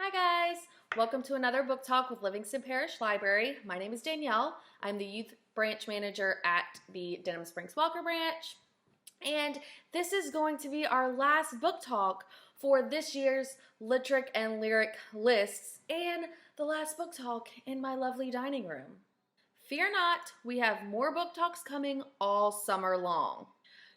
Hi guys! Welcome to another book talk with Livingston Parish Library. My name is Danielle. I'm the youth branch manager at the Denham Springs Walker branch. And this is going to be our last book talk for this year's Littric and Lyric lists and the last book talk in my lovely dining room. Fear not, we have more book talks coming all summer long.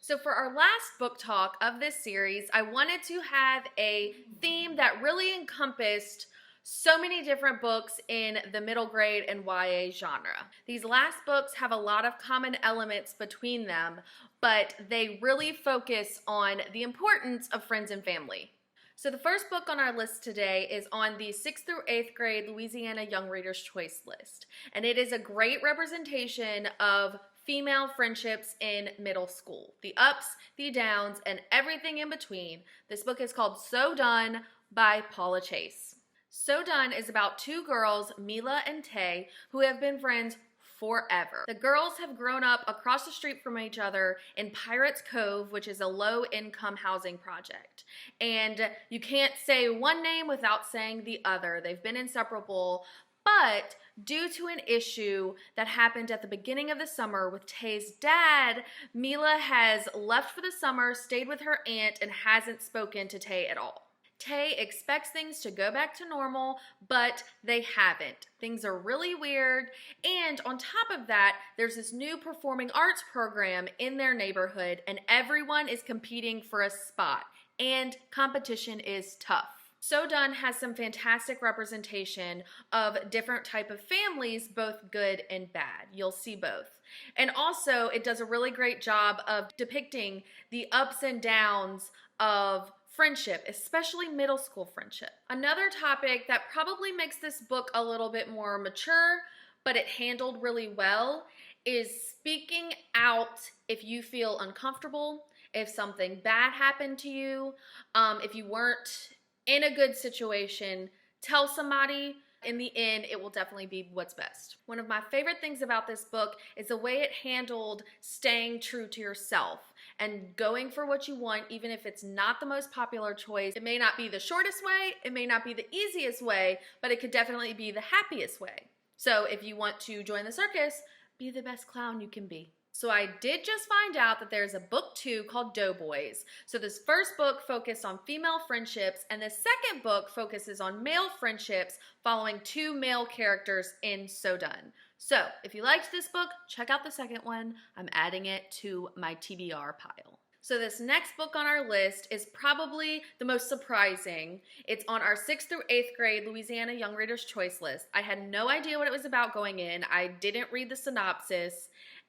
So for our last book talk of this series, I wanted to have a theme that really encompassed so many different books in the middle grade and YA genre. These last books have a lot of common elements between them, but they really focus on the importance of friends and family. So the first book on our list today is on the 6th through 8th grade Louisiana Young Reader's Choice list. And it is a great representation of female friendships in middle school. The ups, the downs, and everything in between. This book is called So Done by Paula Chase. So Done is about two girls, Mila and Tay, who have been friends forever. The girls have grown up across the street from each other in Pirates Cove, which is a low-income housing project. And you can't say one name without saying the other. They've been inseparable, but due to an issue that happened at the beginning of the summer with Tay's dad, Mila has left for the summer, stayed with her aunt, and hasn't spoken to Tay at all. Tay expects things to go back to normal, but they haven't. Things are really weird, and on top of that, there's this new performing arts program in their neighborhood, and everyone is competing for a spot, and competition is tough. So Done has some fantastic representation of different type of families, both good and bad. You'll see both. And also, it does a really great job of depicting the ups and downs of friendship, especially middle school friendship. Another topic that probably makes this book a little bit more mature, but it handled really well, is speaking out if you feel uncomfortable, if something bad happened to you, if you weren't in a good situation, tell somebody. In the end, it will definitely be what's best. One of my favorite things about this book is the way it handled staying true to yourself and going for what you want, even if it's not the most popular choice. It may not be the shortest way, it may not be the easiest way, but it could definitely be the happiest way. So if you want to join the circus, be the best clown you can be. So I did just find out that there's a book 2 called Doughboys. So this first book focused on female friendships, and the second book focuses on male friendships following two male characters in So Done. So if you liked this book, check out the second one. I'm adding it to my TBR pile. So this next book on our list is probably the most surprising. It's on our 6th through 8th grade Louisiana Young Reader's Choice list. I had no idea what it was about going in. I didn't read the synopsis,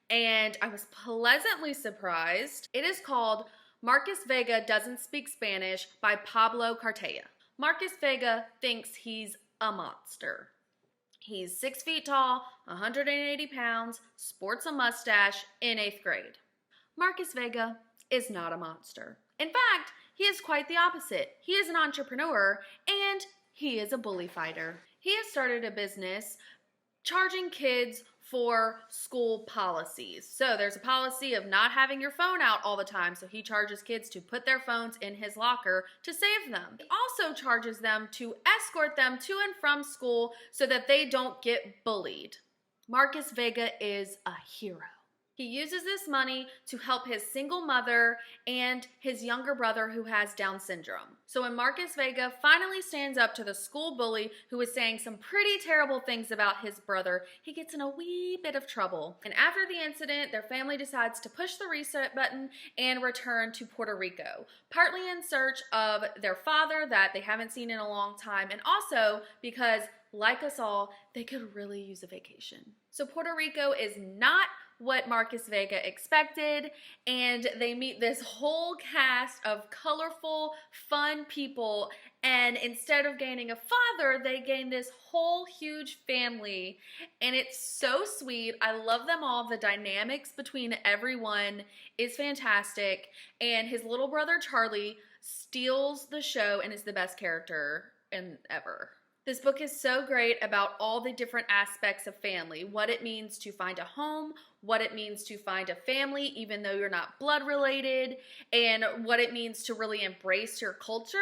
and I was pleasantly surprised. It is called Marcus Vega Doesn't Speak Spanish by Pablo Cartella. Marcus Vega thinks he's a monster. He's 6 feet tall, 180 pounds, sports a mustache in 8th grade. Marcus Vega is not a monster. In fact, he is quite the opposite. He is an entrepreneur and he is a bully fighter. He has started a business charging kids for school policies. So there's a policy of not having your phone out all the time, so he charges kids to put their phones in his locker to save them. He also charges them to escort them to and from school so that they don't get bullied. Marcus Vega is a hero. He uses this money to help his single mother and his younger brother who has Down syndrome. So when Marcus Vega finally stands up to the school bully who is saying some pretty terrible things about his brother, he gets in a wee bit of trouble. And after the incident, their family decides to push the reset button and return to Puerto Rico, partly in search of their father that they haven't seen in a long time, and also because, like us all, they could really use a vacation. So Puerto Rico is not what Marcus Vega expected, and they meet this whole cast of colorful, fun people, and instead of gaining a father, they gain this whole huge family, and it's so sweet. I love them all. The dynamics between everyone is fantastic, and his little brother Charlie steals the show and is the best character ever. This book is so great about all the different aspects of family, what it means to find a home, what it means to find a family even though you're not blood related, and what it means to really embrace your culture.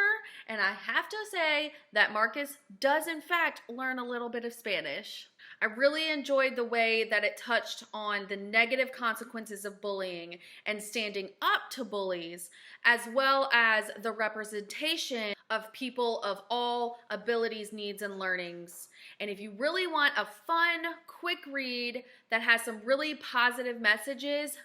And I have to say that Marcus does in fact learn a little bit of Spanish. I really enjoyed the way that it touched on the negative consequences of bullying and standing up to bullies, as well as the representation of people of all abilities, needs, and learnings. And if you really want a fun, quick read that has some really positive messages,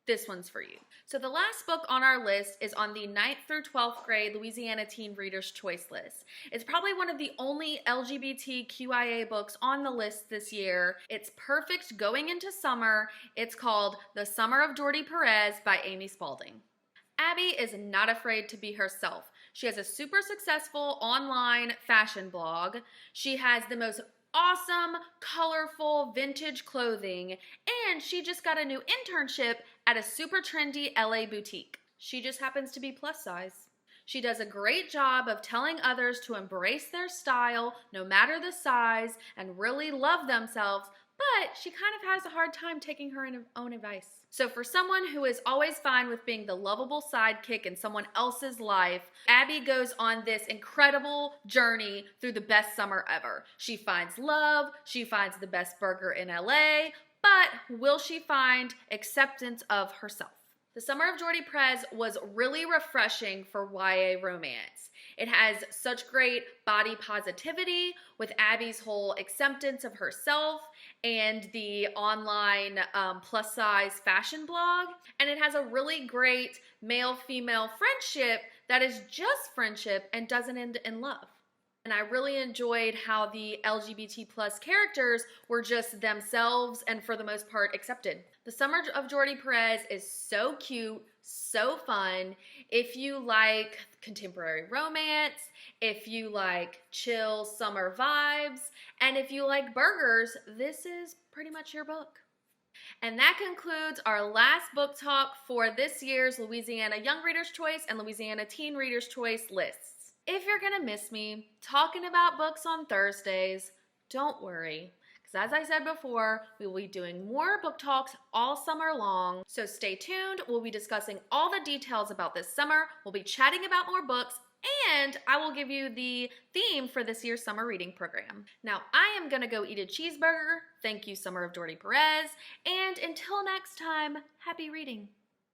this one's for you. So the last book on our list is on the 9th through 12th grade Louisiana Teen Reader's Choice list. It's probably one of the only LGBTQIA books on the list this year. It's perfect going into summer. It's called The Summer of Jordi Perez by Amy Spalding. Abby is not afraid to be herself. She has a super successful online fashion blog. She has the most awesome, colorful, vintage clothing, and she just got a new internship at a super trendy LA boutique. She just happens to be plus size. She does a great job of telling others to embrace their style, no matter the size, and really love themselves, but she kind of has a hard time taking her own advice. So for someone who is always fine with being the lovable sidekick in someone else's life, Abby goes on this incredible journey through the best summer ever. She finds love, she finds the best burger in LA, but will she find acceptance of herself? The Summer of Jordi Perez was really refreshing for YA romance. It has such great body positivity with Abby's whole acceptance of herself and the online plus size fashion blog. And it has a really great male-female friendship that is just friendship and doesn't end in love. And I really enjoyed how the LGBT plus characters were just themselves and for the most part accepted. The Summer of Jordi Perez is so cute, so fun. If you like contemporary romance, if you like chill summer vibes, and if you like burgers, this is pretty much your book. And that concludes our last book talk for this year's Louisiana Young Reader's Choice and Louisiana Teen Reader's Choice lists. If you're gonna miss me talking about books on Thursdays, don't worry, because as I said before, we will be doing more book talks all summer long, so stay tuned. We'll be discussing all the details about this summer, we'll be chatting about more books, and I will give you the theme for this year's summer reading program. Now, I am gonna go eat a cheeseburger. Thank you, Summer of Jordi Perez, and until next time, happy reading.